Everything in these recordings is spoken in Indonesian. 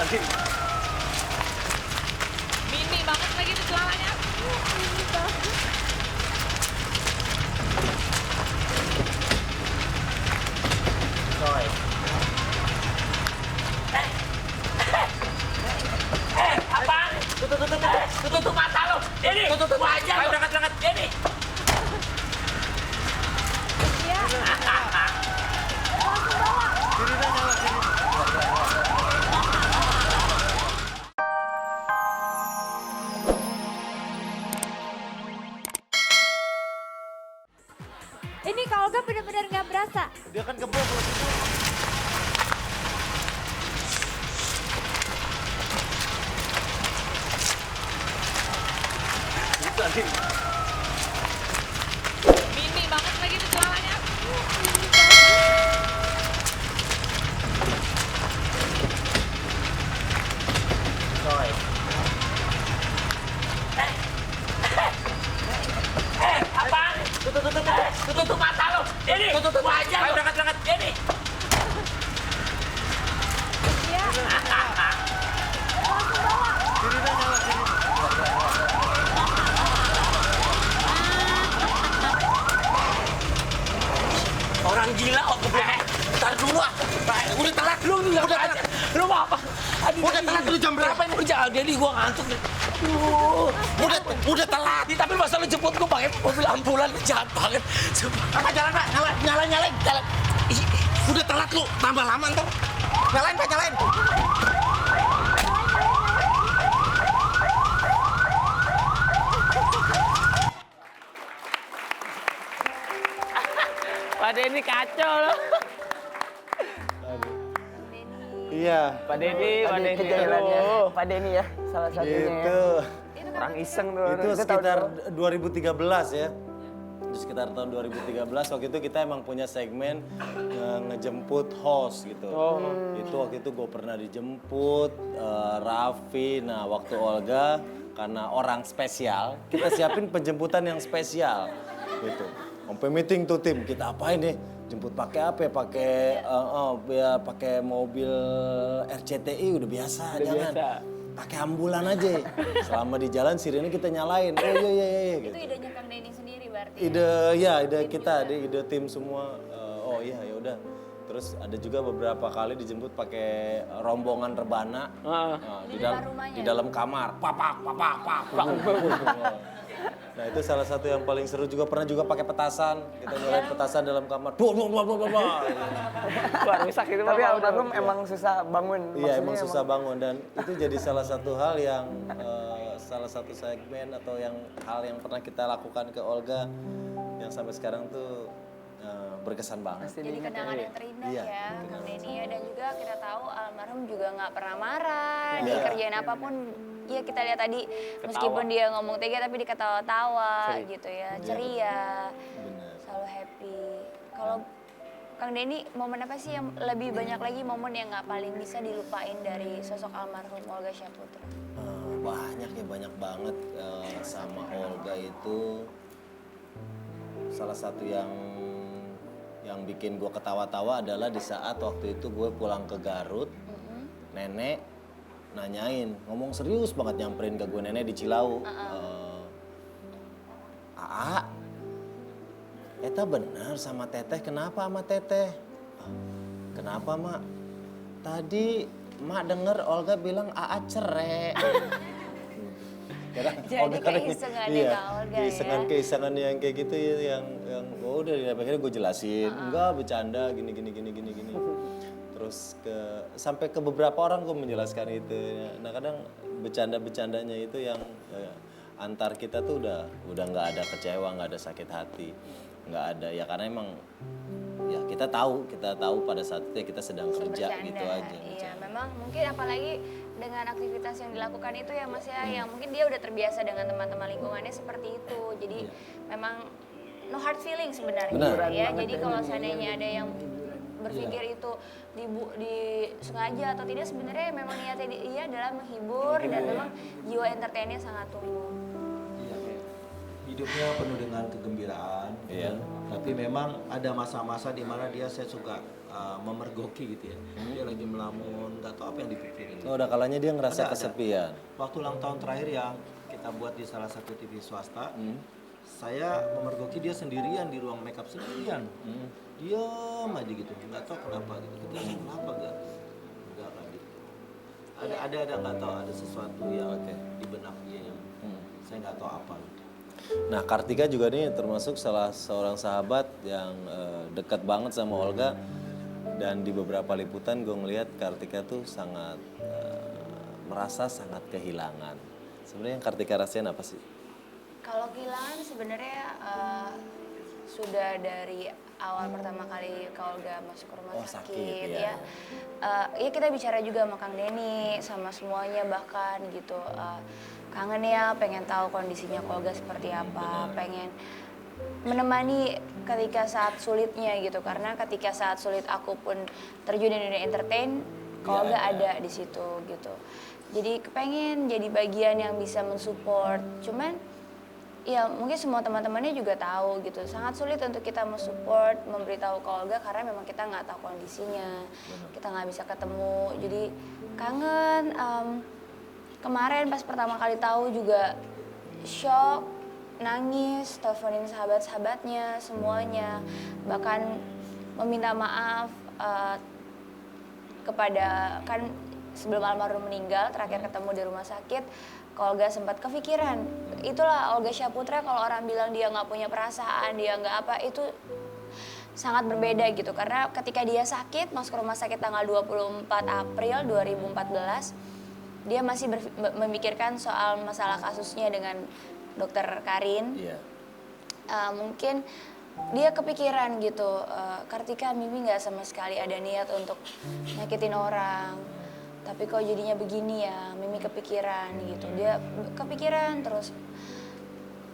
Mini banget lagi tuh celananya. Mini banget. Coy. Apaan? Tutup mata lo. Ini. Tutup aja. Ayo berangkat. Ini. Iya. Langsung bawa. Sini nyala sini. Ini Kak Olga benar-benar nggak berasa. Dia kan kebal kalau gitu. Mini banget lagi tuh celananya. Coy. Apaan? Tutup mata lo. Ini. Tutup aja. Ayo berangkat. Ini. Iya. Langsung bawa. Sini nyala sini. Orang gila kok keblek. Ntar dulu ah. Udah telat lu. Udah telat. Lu mau apa? Udah telat lu jam berapa ini? Jangan jadi gua ngantuk nih. Udah telat. Tapi masa lu jemput gua pakai mobil ambulan jahat banget. Apa jalan Pak? Nyalain. Ih, udah telat lu. Tambah lama ntar. Nyalain Pak, nyalain. Pak Denny kacau loh. Iya. Pak Denny. Pak Denny ya, salah satunya. Gitu. Orang iseng tuh. Itu sekitar 2013 ya. Itu sekitar tahun 2013 waktu itu kita emang punya segmen ngejemput host gitu. Itu waktu itu gue pernah dijemput, Raffi, nah waktu Olga karena orang spesial, kita siapin penjemputan yang spesial gitu. Sampai meeting tuh tim, kita apain nih? Jemput pakai apa ya? Pakai mobil RCTI udah biasa, jangan. Pakai ambulan aja. Selama di jalan sirene kita nyalain. Oh iya gitu. Itu idenya Kang Denny sendiri berarti. Ide kita, ide tim semua. Oh iya ya udah. Terus ada juga beberapa kali dijemput pakai rombongan rebana. Di dalam kamar. Pak. Nah itu salah satu yang paling seru juga, pernah juga pakai petasan. Kita nyalain petasan dalam kamar. Duh. Wah, rusak itu. Tapi almarhum emang susah bangun. Iya emang susah bangun dan itu jadi salah satu hal yang salah satu segmen atau hal yang pernah kita lakukan ke Olga yang sampai sekarang tuh berkesan banget. Jadi kenangan yang terindah Iya, ya kenangan Kang Denny ya. Dan juga kita tahu almarhum juga nggak pernah marah. Iya. Dikerjain apapun. Ya kita lihat tadi meskipun dia ngomong tega tapi diketawa-tawa gitu ya. Ceria. Bener. Selalu happy. Kalau Kang Denny, momen apa sih yang lebih banyak lagi momen yang nggak paling bisa dilupain dari sosok almarhum Olga Syahputra? Banyak banget sama Olga itu salah satu yang bikin gue ketawa-tawa adalah di saat waktu itu gue pulang ke Garut, nenek nanyain, ngomong serius banget nyamperin ke gue, nenek di Cilau. Aa, Eta benar sama Teteh, kenapa sama Teteh? Kenapa Mak? Tadi Mak denger Olga bilang Aa cerai. Jadi keisengannya Kak Olga ya? Keisengan yang kayak gitu ya, yang udah akhirnya gue jelasin, enggak bercanda gini. Terus sampai ke beberapa orang gue menjelaskan itu. Nah kadang bercandanya itu yang antar kita tuh udah nggak ada kecewa, nggak ada sakit hati, nggak ada ya karena emang ya kita tahu pada saat itu ya kita sedang kerja Bercanda. gitu aja. Iya, memang mungkin apalagi dengan aktivitas yang dilakukan itu ya Mas ya, yang mungkin dia udah terbiasa dengan teman-teman lingkungannya seperti itu. Jadi memang no hard feeling sebenarnya ya. Jadi kalau seandainya ada yang berpikir itu disengaja atau tidak, sebenarnya memang niatnya dia adalah menghibur dan memang jiwa entertainnya sangat tumbuh. hidupnya penuh dengan kegembiraan. Iya. Tapi memang ada masa-masa di mana saya suka memergoki gitu ya. Dia lagi melamun, nggak tahu apa yang dipikirin. Oh, udah kalanya dia ngerasa Ada. kesepian. Waktu ulang tahun terakhir yang kita buat di salah satu TV swasta, saya memergoki dia sendirian di ruang makeup sendirian. Diam aja gitu, nggak tahu kenapa gitu. Kita tanya, kenapa enggak gitu. Ada nggak tahu ada sesuatu yang di benak dia yang saya nggak tahu apa. Gitu. Nah, Kartika juga nih termasuk salah seorang sahabat yang dekat banget sama Olga. Dan di beberapa liputan gue ngeliat Kartika tuh sangat merasa sangat kehilangan. Sebenarnya yang Kartika rasain apa sih? Kalau kehilangan sebenarnya sudah dari awal pertama kali Olga masuk ke rumah sakit ya. Ya kita bicara juga sama Kang Denny, sama semuanya bahkan gitu. Kangen ya, pengen tahu kondisinya Olga seperti apa, pengen menemani ketika saat sulitnya gitu. Karena ketika saat sulit aku pun terjun di dunia entertain, Olga ada di situ gitu. Jadi kepengen jadi bagian yang bisa mensupport. Cuman ya mungkin semua teman-temannya juga tahu gitu. Sangat sulit untuk kita mensupport, memberitahu ke Olga karena memang kita nggak tahu kondisinya. Kita nggak bisa ketemu. Jadi kangen. Kemarin pas pertama kali tahu juga shock, nangis, teleponin sahabat-sahabatnya semuanya. Bahkan meminta maaf kepada, kan sebelum almarhum meninggal terakhir ketemu di rumah sakit, Olga sempat kepikiran. Itulah Olga Syahputra, kalau orang bilang dia nggak punya perasaan, dia nggak apa, itu sangat berbeda gitu. Karena ketika dia sakit, masuk rumah sakit tanggal 24 April 2014, dia masih memikirkan soal masalah kasusnya dengan dokter Karin. Mungkin dia kepikiran gitu, Kartika, Mimi nggak sama sekali ada niat untuk nyakitin orang. Tapi kok jadinya begini ya, Mimi kepikiran gitu. Dia kepikiran terus,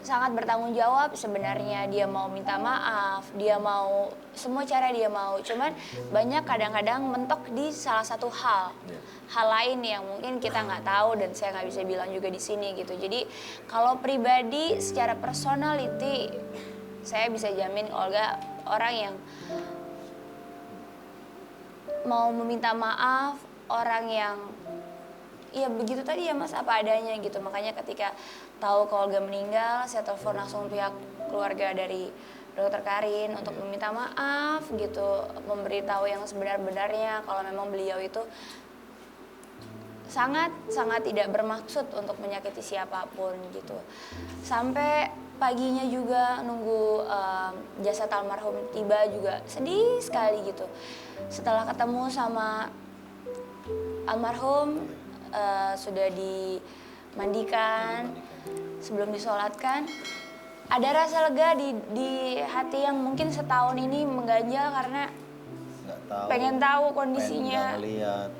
sangat bertanggung jawab sebenarnya. Dia mau minta maaf, dia mau semua cara dia mau. Cuman banyak kadang-kadang mentok di salah satu hal lain yang mungkin kita nggak tahu dan saya nggak bisa bilang juga di sini gitu. Jadi kalau pribadi secara personality, saya bisa jamin Olga orang yang mau meminta maaf, orang yang ya begitu tadi ya Mas, apa adanya gitu. Makanya ketika tahu Olga meninggal, saya telepon langsung pihak keluarga dari dokter Karin untuk meminta maaf gitu, memberitahu yang sebenar-benarnya kalau memang beliau itu sangat tidak bermaksud untuk menyakiti siapapun gitu. Sampai paginya juga nunggu jasad almarhum tiba juga sedih sekali gitu. Setelah ketemu sama almarhum, sudah dimandikan, sebelum disolatkan, ada rasa lega di hati yang mungkin setahun ini mengganjal karena pengen tahu kondisinya,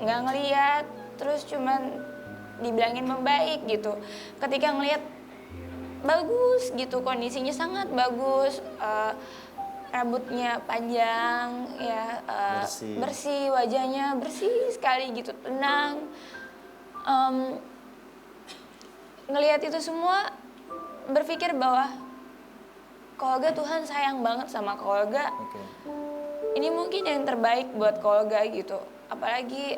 nggak ngeliat, terus cuman dibilangin membaik gitu. Ketika ngeliat bagus gitu, kondisinya sangat bagus, rambutnya panjang ya, bersih, wajahnya bersih sekali gitu, tenang. Ngelihat itu semua, berpikir bahwa Olga, Tuhan sayang banget sama Olga. Ini mungkin yang terbaik buat Olga gitu. Apalagi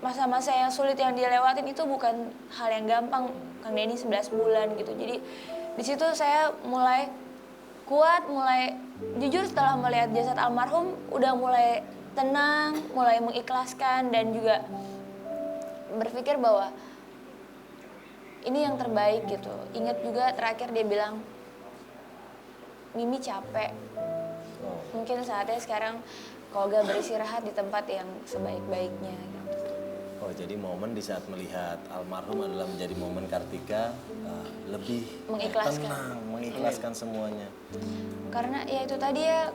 masa-masa yang sulit yang dia lewatin itu bukan hal yang gampang. Kang Denny 11 bulan gitu. Jadi di situ saya mulai kuat, mulai jujur setelah melihat jasad almarhum udah mulai tenang, mulai mengikhlaskan dan juga berpikir bahwa ini yang terbaik gitu. Ingat juga terakhir dia bilang, Mimi capek. Mungkin saatnya sekarang Olga beristirahat di tempat yang sebaik-baiknya gitu. Oh, jadi momen di saat melihat almarhum adalah menjadi momen Kartika lebih tenang, mengikhlaskan semuanya. Karena ya itu tadi ya,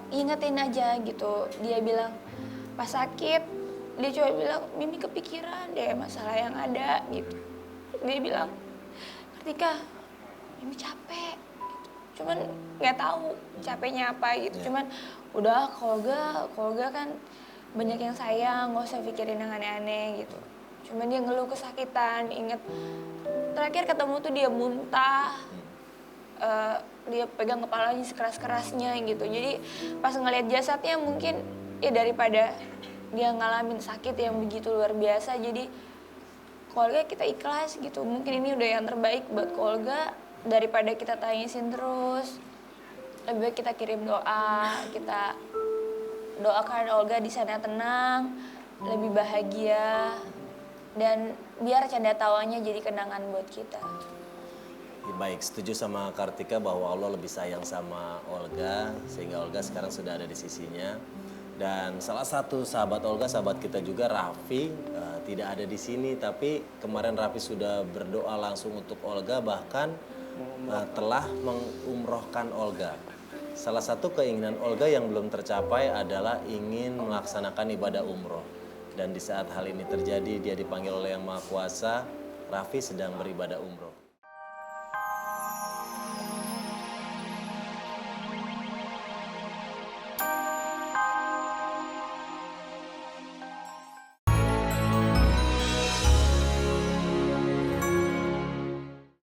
ingetin aja gitu. Dia bilang pas sakit, dia cuma bilang, Mimi kepikiran deh masalah yang ada gitu. Dia bilang, Kartika, Mimi capek. Cuman nggak tahu capeknya apa gitu. Cuman udah Olga kan banyak yang sayang, nggak usah pikirin yang aneh-aneh gitu. Cuman dia ngeluh kesakitan, inget terakhir ketemu tuh dia muntah. Dia pegang kepalanya sekeras-kerasnya gitu. Jadi pas ngeliat jasadnya mungkin ya daripada dia ngalamin sakit yang begitu luar biasa, jadi keluarga kita ikhlas gitu. Mungkin ini udah yang terbaik buat keluarga daripada kita tangisin terus. Lebih baik kita kirim doa, kita doakan Olga di sana tenang, lebih bahagia, dan biar canda tawanya jadi kenangan buat kita. Baik, setuju sama Kartika bahwa Allah lebih sayang sama Olga, sehingga Olga sekarang sudah ada di sisinya. Dan salah satu sahabat Olga, sahabat kita juga, Raffi, tidak ada di sini, tapi kemarin Raffi sudah berdoa langsung untuk Olga, bahkan telah mengumrohkan Olga. Salah satu keinginan Olga yang belum tercapai adalah ingin melaksanakan ibadah umroh. Dan di saat hal ini terjadi, dia dipanggil oleh Yang Maha Kuasa, Raffi sedang beribadah umroh.